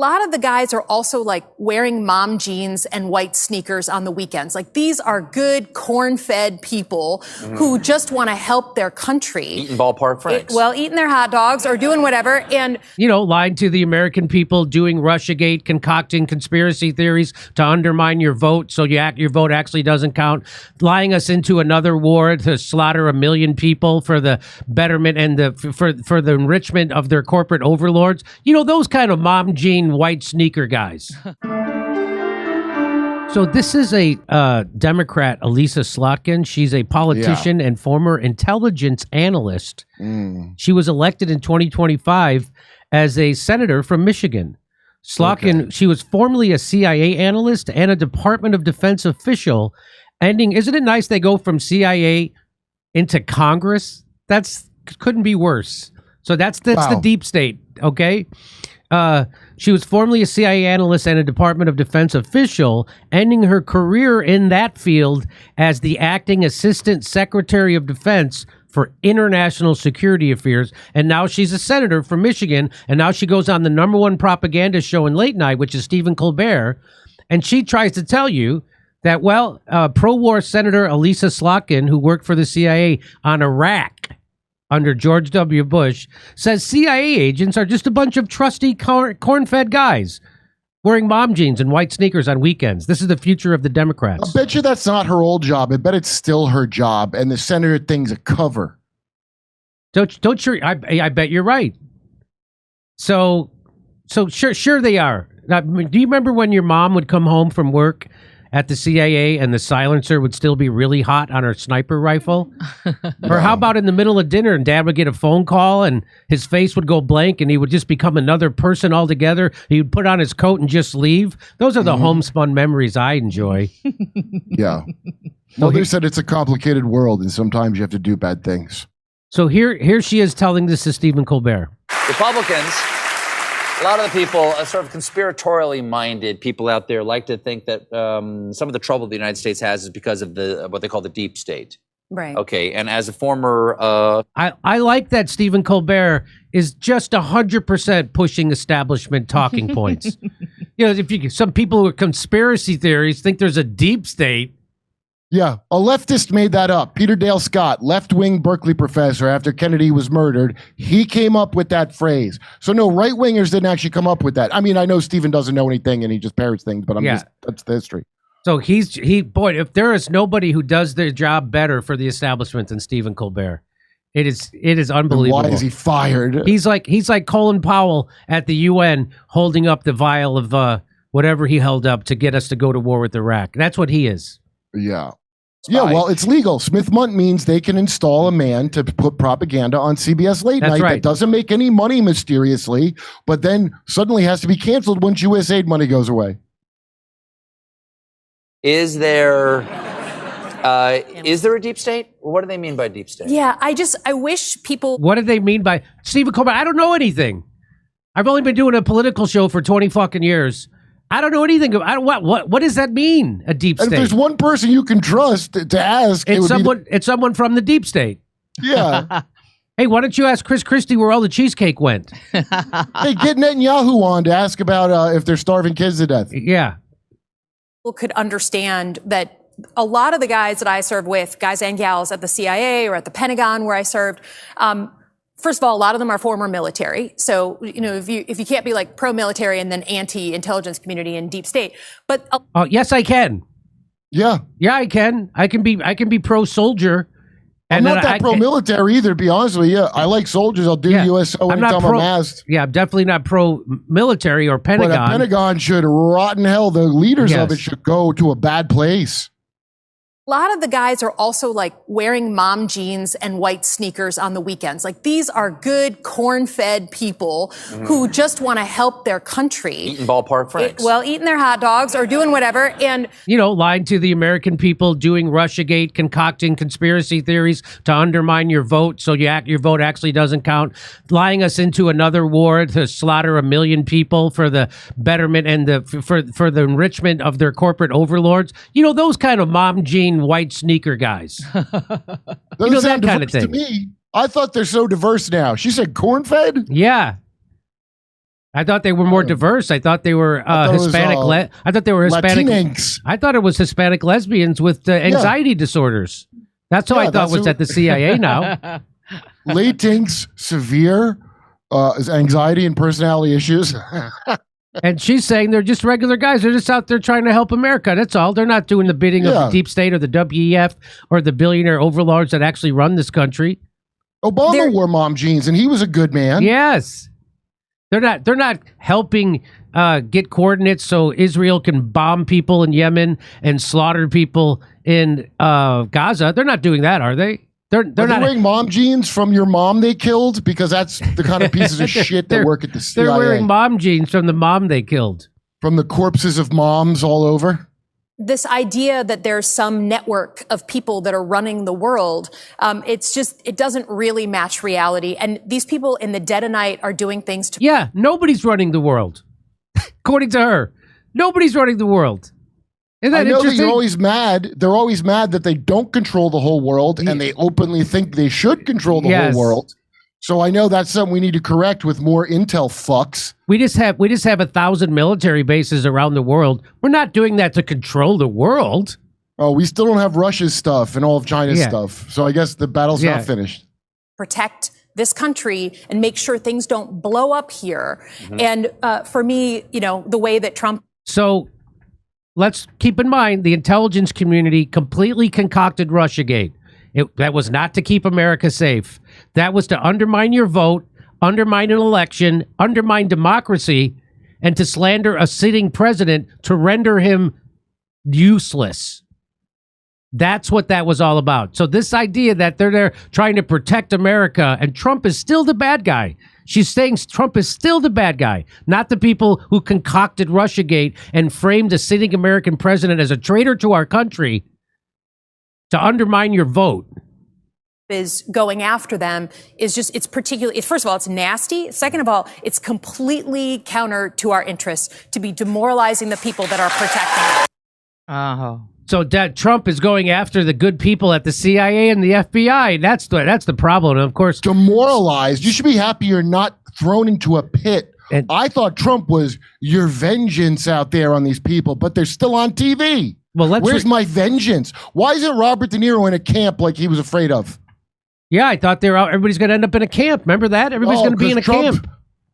A lot of the guys are also like wearing mom jeans and white sneakers on the weekends. Like these are good corn-fed people who just want to help their country. Eating ballpark franks. Eating their hot dogs or doing whatever. And, lying to the American people, doing Russiagate, concocting conspiracy theories to undermine your vote so your vote actually doesn't count, lying us into another war to slaughter 1 million people for the betterment and for the enrichment of their corporate overlords. Those kind of mom jean white sneaker guys. So this is a Democrat, Alisa Slotkin. She's a politician and former intelligence analyst. She was elected in 2025 as a senator from Michigan. Slotkin, she was formerly a CIA analyst and a Department of Defense official. Isn't it nice they go from CIA into Congress? Couldn't be worse. So that's the deep state, okay? She was formerly a CIA analyst and a Department of Defense official, ending her career in that field as the acting Assistant Secretary of Defense for International Security Affairs. And now she's a senator from Michigan, and now she goes on the #1 propaganda show in late night, which is Stephen Colbert, and she tries to tell you that, pro-war Senator Alisa Slotkin, who worked for the CIA on Iraq under George W. Bush, says CIA agents are just a bunch of trusty corn-fed guys wearing mom jeans and white sneakers on weekends. This is the future of the Democrats. I bet you that's not her old job. I bet it's still her job, and the senator thing's a cover. Don't you? I bet you're right. So sure they are. Now, do you remember when your mom would come home from work at the CIA and the silencer would still be really hot on her sniper rifle? Or how about in the middle of dinner and Dad would get a phone call and his face would go blank and he would just become another person altogether? He would put on his coat and just leave. Those are the homespun memories I enjoy. Yeah. Well, they said it's a complicated world and sometimes you have to do bad things. So here she is telling this to Stephen Colbert. Republicans, a lot of the people, sort of conspiratorially minded people out there, like to think that some of the trouble the United States has is because of what they call the deep state. right. Okay, and as a former... I like that Stephen Colbert is just 100% pushing establishment talking points. Some people who are conspiracy theories think there's a deep state. Yeah, a leftist made that up. Peter Dale Scott, left-wing Berkeley professor after Kennedy was murdered, he came up with that phrase. So no, right-wingers didn't actually come up with that. I mean, I know Stephen doesn't know anything and he just parrots things, but that's the history. So if there is nobody who does their job better for the establishment than Stephen Colbert. It is unbelievable. Why is he fired? He's like Colin Powell at the UN holding up the vial of whatever he held up to get us to go to war with Iraq. That's what he is. Yeah. Yeah, well, it's legal. Smith-Munt means they can install a man to put propaganda on CBS late night that doesn't make any money mysteriously, but then suddenly has to be canceled once USAID money goes away. Is there a deep state? What do they mean by deep state? Yeah, I wish people... What do they mean by... Stephen Colbert, I don't know anything. I've only been doing a political show for 20 fucking years. I don't know anything. What does that mean? A deep state. And if there's one person you can trust to ask, it's someone from the deep state. Yeah. Hey, why don't you ask Chris Christie where all the cheesecake went? Hey, get Netanyahu on to ask about if they're starving kids to death. Yeah. People could understand that a lot of the guys that I served with, guys and gals at the CIA or at the Pentagon where I served, first of all, a lot of them are former military. So, if you can't be like pro-military and then anti-intelligence community and deep state, but yes, I can. Yeah, I can. I can be pro-soldier. I'm not that pro-military either, to be honest with you. I like soldiers. I'll do USO anytime I'm asked. Yeah, I'm definitely not pro-military or Pentagon. But the Pentagon should rot in hell. The leaders of it should go to a bad place. a lot of the guys are also like wearing mom jeans and white sneakers on the weekends. Like these are good corn-fed people who just want to help their country. Eating ballpark franks. Eating their hot dogs or doing whatever. And, lying to the American people, doing Russiagate, concocting conspiracy theories to undermine your vote so your vote actually doesn't count, lying us into another war to slaughter 1 million people for the betterment and for the enrichment of their corporate overlords. Those kind of mom jean white sneaker guys. That kind of thing. To me, I thought they're so diverse now. She said corn-fed? Yeah. I thought they were more diverse. I thought they were Hispanic. I thought they were Hispanic. Latinx. I thought it was Hispanic lesbians with anxiety disorders. That's who I thought was at the CIA now. Latinx, severe anxiety and personality issues. And she's saying they're just regular guys. They're just out there trying to help America. That's all. They're not doing the bidding of the deep state or the WEF or the billionaire overlords that actually run this country. Obama wore mom jeans, and he was a good man. Yes. They're not helping get coordinates so Israel can bomb people in Yemen and slaughter people in Gaza. They're not doing that, are they? They're not wearing mom jeans from your mom they killed, because that's the kind of pieces of shit that work at the CIA. They're wearing mom jeans from the mom they killed. From the corpses of moms all over. This idea that there's some network of people that are running the world, it doesn't really match reality. And these people in the dead of night are doing things to... Yeah, nobody's running the world. According to her, nobody's running the world. Isn't that interesting? That you're always mad. They're always mad that they don't control the whole world, and they openly think they should control the whole world. So I know that's something we need to correct with more intel fucks. We just have 1,000 military bases around the world. We're not doing that to control the world. Oh, we still don't have Russia's stuff and all of China's stuff. So I guess the battle's not finished. Protect this country and make sure things don't blow up here. And for me, the way that Trump... So let's keep in mind the intelligence community completely concocted Russiagate. That was not to keep America safe. That was to undermine your vote, undermine an election, undermine democracy, and to slander a sitting president to render him useless. That's what that was all about. So this idea that they're there trying to protect America and Trump is still the bad guy. She's saying Trump is still the bad guy, not the people who concocted Russiagate and framed a sitting American president as a traitor to our country to undermine your vote. Is going after them is just, it's particularly, first of all, it's nasty. Second of all, it's completely counter to our interests to be demoralizing the people that are protecting us. So Trump is going after the good people at the CIA and the FBI. That's the problem. And of course, demoralized. You should be happy you're not thrown into a pit. And I thought Trump was your vengeance out there on these people, but they're still on TV. Well, where's my vengeance? Why isn't Robert De Niro in a camp like he was afraid of? Yeah, I thought everybody's going to end up in a camp. Remember that? Everybody's going to be in a camp.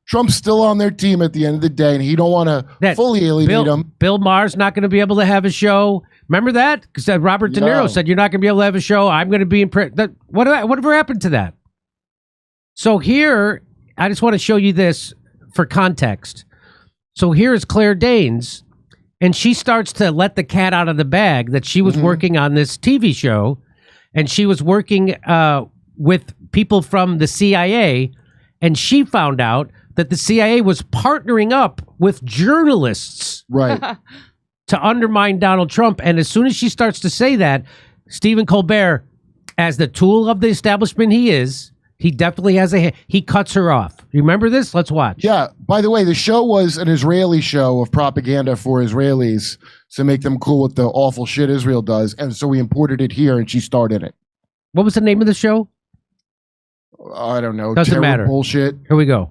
Trump's still on their team at the end of the day, and he don't want to fully alienate him. Bill Maher's not going to be able to have a show. Remember that? Because Robert De Niro said, you're not going to be able to have a show. I'm going to be in prison. Whatever happened to that? So here, I just want to show you this for context. So here is Claire Danes, and she starts to let the cat out of the bag that she was working on this TV show, and she was working with people from the CIA, and she found out that the CIA was partnering up with journalists to undermine Donald Trump. And as soon as she starts to say that, Stephen Colbert, as the tool of the establishment he definitely has he cuts her off. You remember this? Let's watch. Yeah. By the way, the show was an Israeli show of propaganda for Israelis to make them cool with the awful shit Israel does. And so we imported it here, and she started it. What was the name of the show? I don't know. Doesn't matter. Bullshit. Here we go.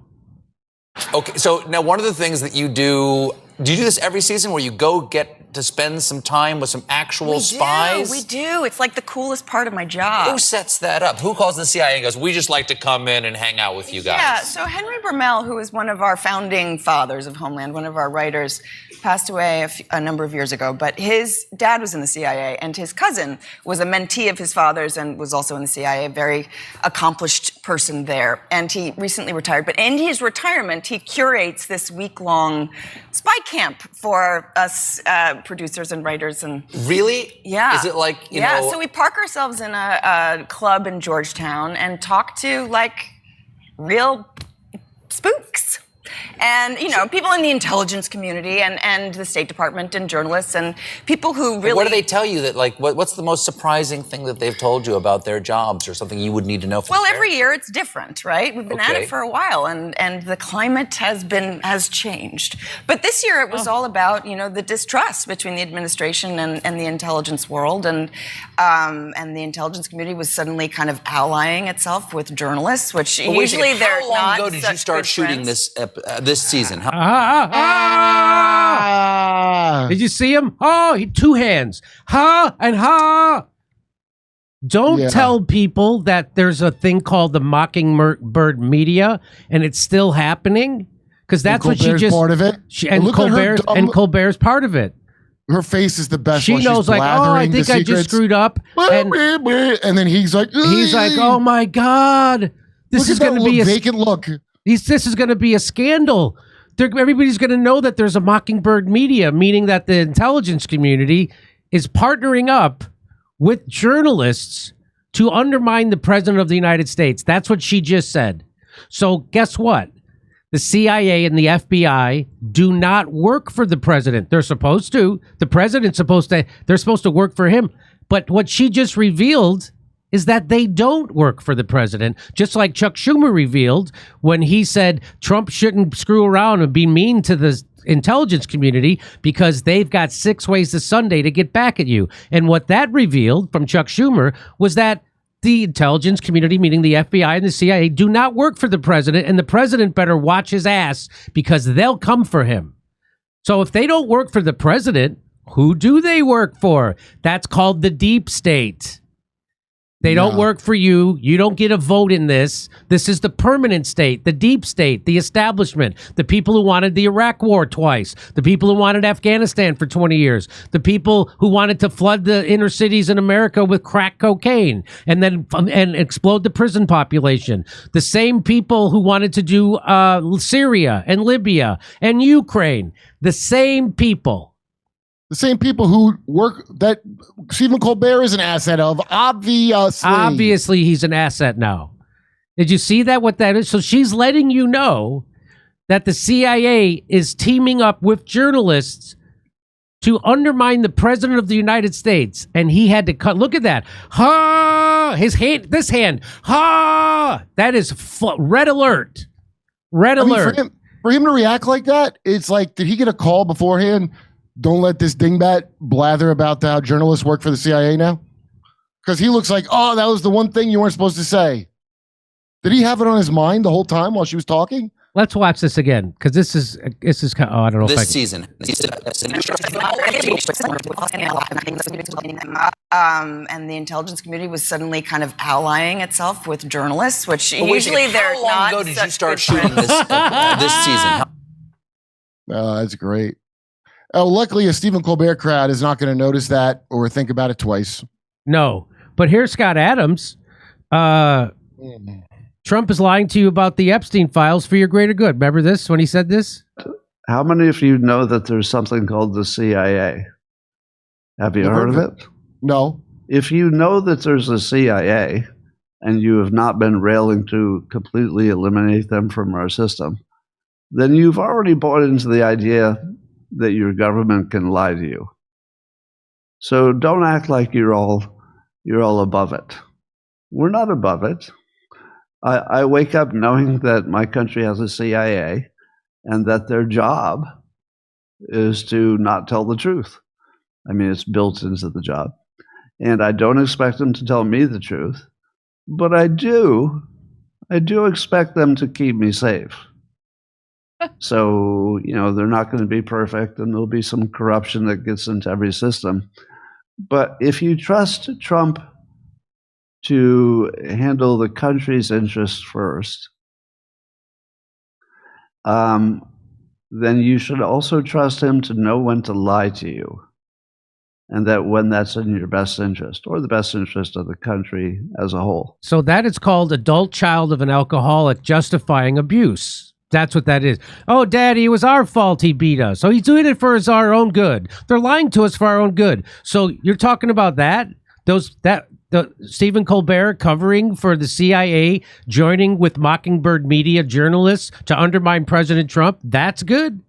Okay, so now one of the things that you do you do this every season where you go get to spend some time with some actual spies? We do. It's like the coolest part of my job. Who sets that up? Who calls the CIA and goes, we just like to come in and hang out with you guys? Yeah, so Henry Brumell, who is one of our founding fathers of Homeland, one of our writers, passed away a number of years ago, but his dad was in the CIA, and his cousin was a mentee of his father's and was also in the CIA, a very accomplished person there. And he recently retired, but in his retirement, he curates this week-long spy camp for us producers and writers. And really? Yeah. Is it like, you know? So we park ourselves in a club in Georgetown and talk to, like, real spooks. And, you know, people in the intelligence community and the State Department and journalists and people who really... What do they tell you that, like, what's the most surprising thing that they've told you about their jobs or something you would need to know from Well, every year it's different, right? We've been at it for a while, and the climate has changed. But this year it was all about, you know, the distrust between the administration and the intelligence world, and the intelligence community was suddenly kind of allying itself with journalists, which usually they're not. How long ago did you start shooting this this season? Did you see him? Oh, two hands. Ha and ha. Don't tell people that there's a thing called the mockingbird media and it's still happening, because that's what she just part of it. And Colbert's part of it. Her face is the best. She knows, like, oh, I think I just screwed up, and then he's like, oh my God, this is going to be a vacant look. This is going to be a scandal. Everybody's going to know that there's a mockingbird media, meaning that the intelligence community is partnering up with journalists to undermine the president of the United States. That's what she just said. So guess what? The CIA and the FBI do not work for the president. They're supposed to. The president's they're supposed to work for him. But what she just revealed is that they don't work for the president, just like Chuck Schumer revealed when he said Trump shouldn't screw around and be mean to the intelligence community because they've got 6 ways to Sunday to get back at you. And what that revealed from Chuck Schumer was that the intelligence community, meaning the FBI and the CIA, do not work for the president, and the president better watch his ass because they'll come for him. So if they don't work for the president, who do they work for? That's called the deep state. They don't work for you. You don't get a vote in this. This is the permanent state, the deep state, the establishment, the people who wanted the Iraq war twice, the people who wanted Afghanistan for 20 years, the people who wanted to flood the inner cities in America with crack cocaine and then explode the prison population, the same people who wanted to do Syria and Libya and Ukraine, the same people. The same people who work that Stephen Colbert is an asset of, obviously. Obviously, he's an asset now. Did you see that? What that is? So she's letting you know that the CIA is teaming up with journalists to undermine the president of the United States, and he had to cut. Look at that. Ha! His hand. This hand. Ha! That is red alert. Red alert. For him to react like that, it's like, did he get a call beforehand? Don't let this dingbat blather about how journalists work for the CIA now? Because he looks like, oh, that was the one thing you weren't supposed to say. Did he have it on his mind the whole time while she was talking? Let's watch this again, because this is kind of, I don't know. This season. And the intelligence community was suddenly kind of allying itself with journalists, which usually they're not. How long ago did you start shooting this season? That's great. Oh, luckily, a Stephen Colbert crowd is not going to notice that or think about it twice. No, but here's Scott Adams. Trump is lying to you about the Epstein files for your greater good. Remember this when he said this? How many of you know that there's something called the CIA? Have you heard of it? No. If you know that there's a CIA and you have not been railing to completely eliminate them from our system, then you've already bought into the idea that your government can lie to you. So don't act like you're all above it. We're not above it. I wake up knowing that my country has a CIA and that their job is to not tell the truth. I mean, it's built into the job. And I don't expect them to tell me the truth, but I do expect them to keep me safe. So, they're not going to be perfect, and there'll be some corruption that gets into every system. But if you trust Trump to handle the country's interests first, then you should also trust him to know when to lie to you, and that when that's in your best interest or the best interest of the country as a whole. So that is called adult child of an alcoholic justifying abuse. That's what that is. Oh, Daddy, it was our fault he beat us. So he's doing it for our own good. They're lying to us for our own good. So you're talking about that? The Stephen Colbert covering for the CIA, joining with Mockingbird media journalists to undermine President Trump? That's good.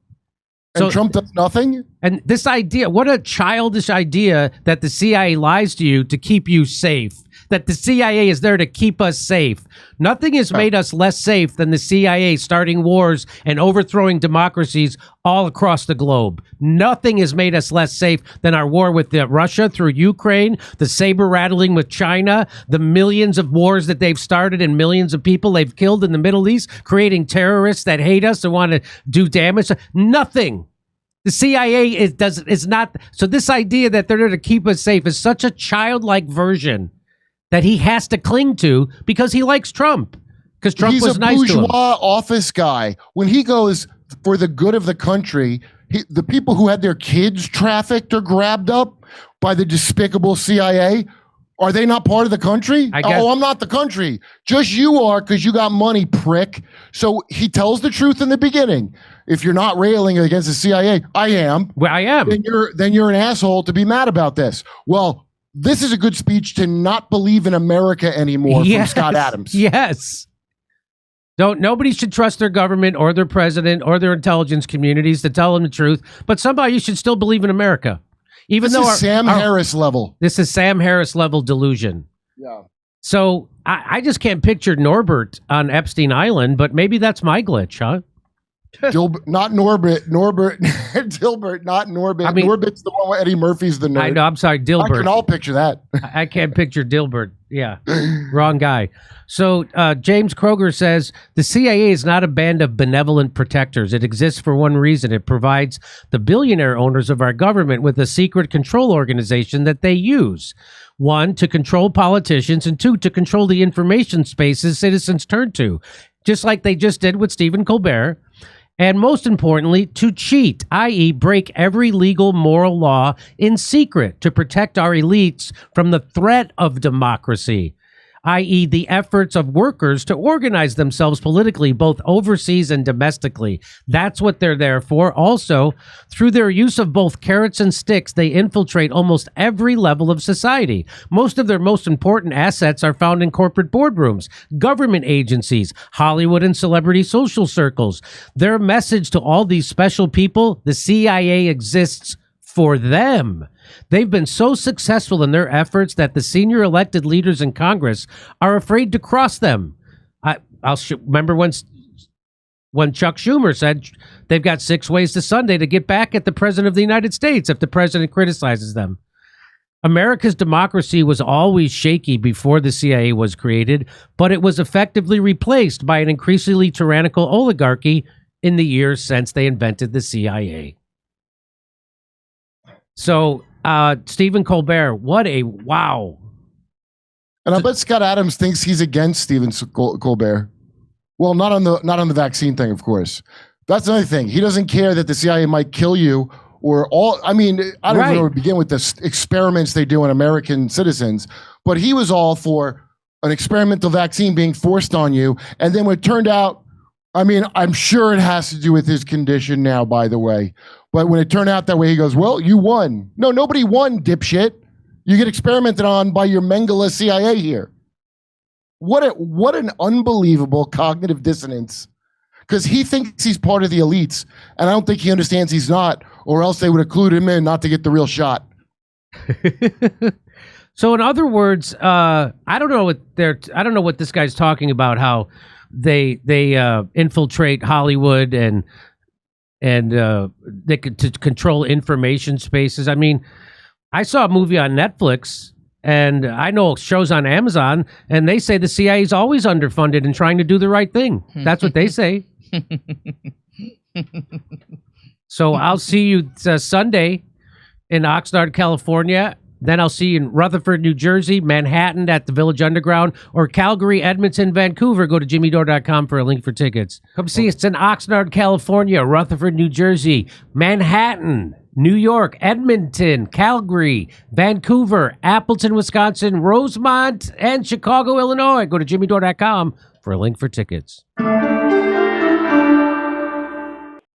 And Trump does nothing? And this idea, what a childish idea that the CIA lies to you to keep you safe. that the CIA is there to keep us safe. Nothing has made us less safe than the CIA starting wars and overthrowing democracies all across the globe. Nothing has made us less safe than our war with Russia through Ukraine, the saber rattling with China, the millions of wars that they've started and millions of people they've killed in the Middle East, creating terrorists that hate us and want to do damage. Nothing. The CIA is not. So this idea that they're there to keep us safe is such a childlike version that he has to cling to because he likes Trump. Because Trump was nice to him. He's a bourgeois office guy. When he goes for the good of the country, the people who had their kids trafficked or grabbed up by the despicable CIA, are they not part of the country? Oh, I'm not the country. Just you are, because you got money, prick. So he tells the truth in the beginning. If you're not railing against the CIA, I am. Well, I am. Then you're an asshole to be mad about this. Well, this is a good speech to not believe in America anymore from Scott Adams. Yes. Nobody should trust their government or their president or their intelligence communities to tell them the truth. But somehow you should still believe in America. Even this is Sam Harris level. This is Sam Harris level delusion. Yeah. So I just can't picture Norbert on Epstein Island, but maybe that's my glitch, huh? Not Norbert. Dilbert, not Norbert. I mean, Norbert's the one where Eddie Murphy's the nerd. I know. I'm sorry, Dilbert. I can all picture that. I can't picture Dilbert. Yeah, wrong guy. So James Kroger says the CIA is not a band of benevolent protectors. It exists for one reason. It provides the billionaire owners of our government with a secret control organization that they use. One, to control politicians, and two, to control the information spaces citizens turn to, just like they just did with Stephen Colbert. And most importantly, to cheat, i.e. break every legal moral law in secret to protect our elites from the threat of democracy, i.e. the efforts of workers to organize themselves politically, both overseas and domestically. That's what they're there for. Also, through their use of both carrots and sticks, they infiltrate almost every level of society. Most of their most important assets are found in corporate boardrooms, government agencies, Hollywood and celebrity social circles. Their message to all these special people, the CIA exists for them. They've been so successful in their efforts that the senior elected leaders in Congress are afraid to cross them. Remember when Chuck Schumer said they've got 6 ways to Sunday to get back at the president of the United States if the president criticizes them. America's democracy was always shaky before the CIA was created, but it was effectively replaced by an increasingly tyrannical oligarchy in the years since they invented the CIA. So, Stephen Colbert, what a wow. And I bet Scott Adams thinks he's against Stephen Colbert. Well, not on the vaccine thing, of course. That's another thing. He doesn't care that the CIA might kill you or all. I mean, I don't even know where to begin with the experiments they do on American citizens, but he was all for an experimental vaccine being forced on you. And then when it turned out, I mean, I'm sure it has to do with his condition now, by the way. But when it turned out that way, he goes, well, you won. No, nobody won, dipshit. You get experimented on by your Mengele CIA here. What an unbelievable cognitive dissonance. Because he thinks he's part of the elites, and I don't think he understands he's not, or else they would have clued him in not to get the real shot. So in other words, I don't know what this guy's talking about, how they infiltrate Hollywood and they could to control information spaces. I mean, I saw a movie on Netflix, and I know shows on Amazon, and they say the CIA is always underfunded and trying to do the right thing. That's what they say. So I'll see you Sunday in Oxnard, California. Then I'll see you in Rutherford, New Jersey, Manhattan at the Village Underground, or Calgary, Edmonton, Vancouver. Go to jimmydore.com for a link for tickets. Come see us in Oxnard, California, Rutherford, New Jersey, Manhattan, New York, Edmonton, Calgary, Vancouver, Appleton, Wisconsin, Rosemont, and Chicago, Illinois. Go to jimmydore.com for a link for tickets.